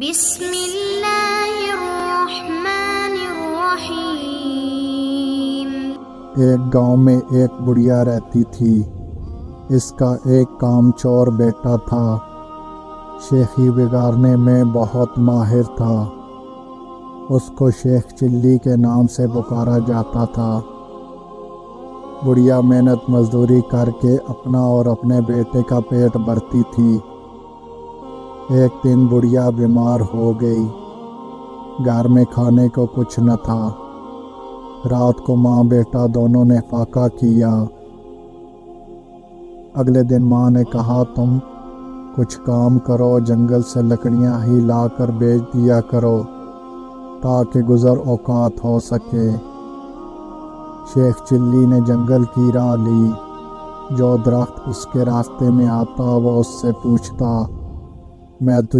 بسم اللہ الرحمن الرحیم۔ ایک گاؤں میں ایک بڑھیا رہتی تھی۔ اس کا ایک کام چور بیٹا تھا۔ شیخی بگاڑنے میں بہت ماہر تھا۔ اس کو شیخ چلی کے نام سے پکارا جاتا تھا۔ بڑھیا محنت مزدوری کر کے اپنا اور اپنے بیٹے کا پیٹ بھرتی تھی۔ ایک دن بڑھیا بیمار ہو گئی۔ گھر میں کھانے کو کچھ نہ تھا۔ رات کو ماں بیٹا دونوں نے فاقہ کیا۔ اگلے دن ماں نے کہا تم کچھ کام کرو، جنگل سے لکڑیاں ہی لا کر بیچ دیا کرو تاکہ گزر اوقات ہو سکے۔ شیخ چلی نے جنگل کی راہ لی۔ جو درخت اس کے راستے میں آتا وہ اس سے پوچھتا، میں تجھے